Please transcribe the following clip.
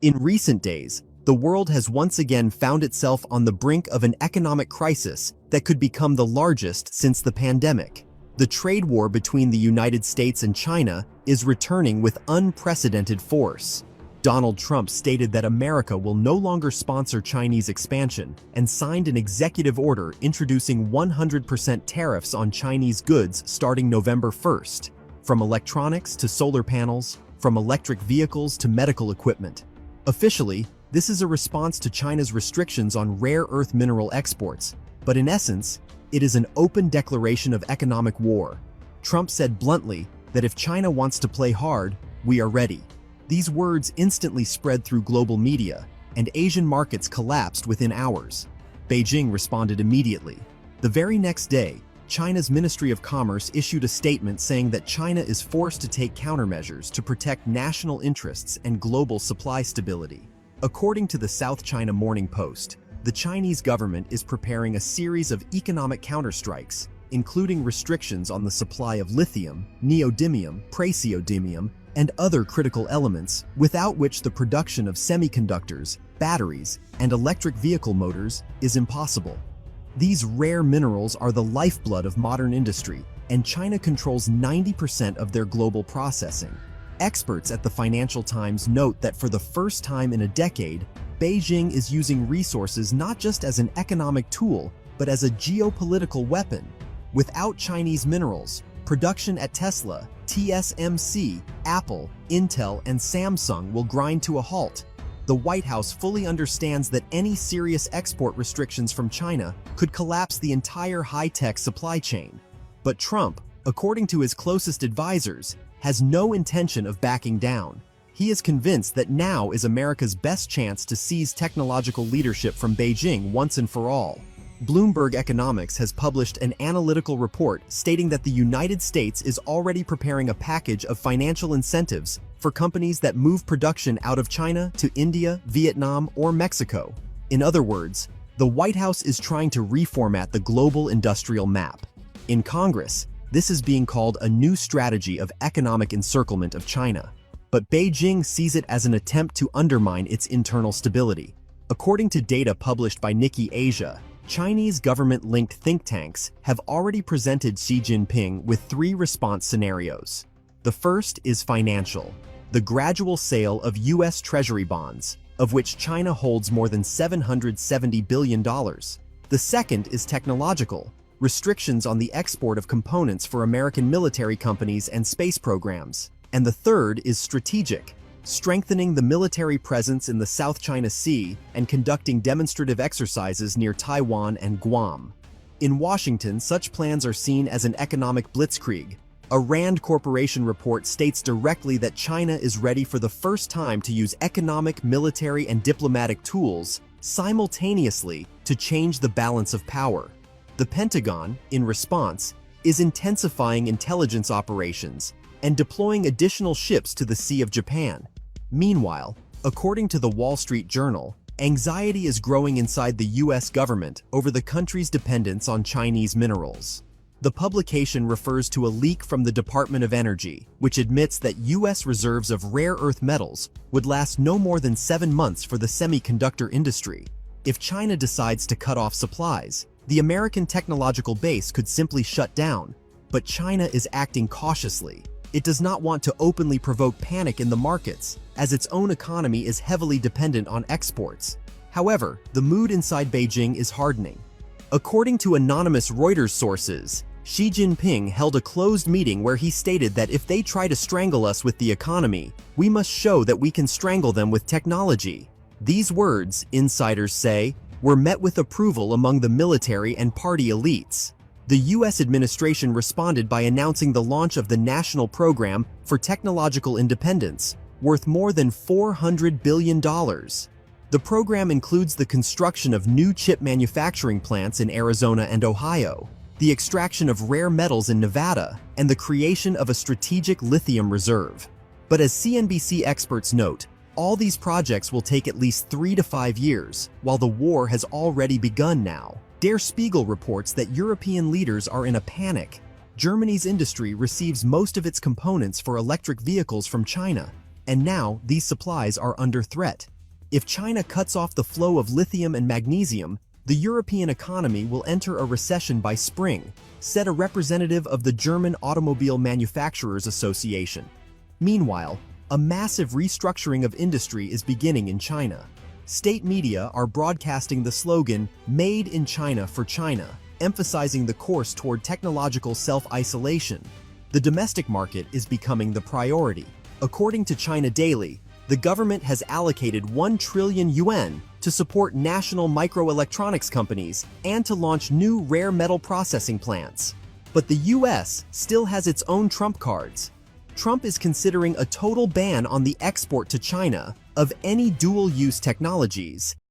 In recent days, the world has once again found itself on the brink of an economic crisis that could become the largest since the pandemic. The trade war between the United States and China is returning with unprecedented force. Donald Trump stated that America will no longer sponsor Chinese expansion and signed an executive order introducing 100% tariffs on Chinese goods starting November 1st, from electronics to solar panels, from electric vehicles to medical equipment. Officially, this is a response to China's restrictions on rare earth mineral exports, but in essence, it is an open declaration of economic war. Trump said bluntly that if China wants to play hard, we are ready. These words instantly spread through global media, and Asian markets collapsed within hours. Beijing responded immediately. The very next day, China's Ministry of Commerce issued a statement saying that China is forced to take countermeasures to protect national interests and global supply stability. According to the South China Morning Post, the Chinese government is preparing a series of economic counterstrikes, including restrictions on the supply of lithium, neodymium, praseodymium, and other critical elements, without which the production of semiconductors, batteries, and electric vehicle motors is impossible. These rare minerals are the lifeblood of modern industry, and China controls 90% of their global processing. Experts at the Financial Times note that for the first time in a decade, Beijing is using resources not just as an economic tool, but as a geopolitical weapon. Without Chinese minerals, production at Tesla, TSMC, Apple, Intel, and Samsung will grind to a halt. The White House fully understands that any serious export restrictions from China could collapse the entire high-tech supply chain. But Trump, according to his closest advisors, has no intention of backing down. He is convinced that now is America's best chance to seize technological leadership from Beijing once and for all. Bloomberg Economics has published an analytical report stating that the United States is already preparing a package of financial incentives for companies that move production out of China to India, Vietnam, or Mexico. In other words, the White House is trying to reformat the global industrial map. In Congress, this is being called a new strategy of economic encirclement of China. But Beijing sees it as an attempt to undermine its internal stability. According to data published by Nikkei Asia, Chinese government-linked think tanks have already presented Xi Jinping with 3 response scenarios. The first is financial, the gradual sale of U.S. Treasury bonds, of which China holds more than $770 billion. The second is technological, restrictions on the export of components for American military companies and space programs. And the third is strategic, strengthening the military presence in the South China Sea and conducting demonstrative exercises near Taiwan and Guam. In Washington, such plans are seen as an economic blitzkrieg. A Rand Corporation report states directly that China is ready for the first time to use economic, military, and diplomatic tools simultaneously to change the balance of power. The Pentagon, in response, is intensifying intelligence operations and deploying additional ships to the Sea of Japan. Meanwhile, according to the Wall Street Journal, anxiety is growing inside the U.S. government over the country's dependence on Chinese minerals. The publication refers to a leak from the Department of Energy, which admits that U.S. reserves of rare earth metals would last no more than 7 months for the semiconductor industry. If China decides to cut off supplies, the American technological base could simply shut down. But China is acting cautiously. It does not want to openly provoke panic in the markets, as its own economy is heavily dependent on exports. However, the mood inside Beijing is hardening. According to anonymous Reuters sources, Xi Jinping held a closed meeting where he stated that if they try to strangle us with the economy, we must show that we can strangle them with technology. These words, insiders say, were met with approval among the military and party elites. The U.S. administration responded by announcing the launch of the National Program for Technological Independence, worth more than $400 billion. The program includes the construction of new chip manufacturing plants in Arizona and Ohio, the extraction of rare metals in Nevada, and the creation of a strategic lithium reserve. But as CNBC experts note, all these projects will take at least 3 to 5 years, while the war has already begun now. Der Spiegel reports that European leaders are in a panic. Germany's industry receives most of its components for electric vehicles from China, and now these supplies are under threat. If China cuts off the flow of lithium and magnesium, the European economy will enter a recession by spring, said a representative of the German Automobile Manufacturers Association. Meanwhile, a massive restructuring of industry is beginning in China. State media are broadcasting the slogan, "Made in China for China," emphasizing the course toward technological self-isolation. The domestic market is becoming the priority. According to China Daily, the government has allocated 1 trillion yuan to support national microelectronics companies and to launch new rare metal processing plants. But the US still has its own trump cards. Trump is considering a total ban on the export to China of any dual-use technologies,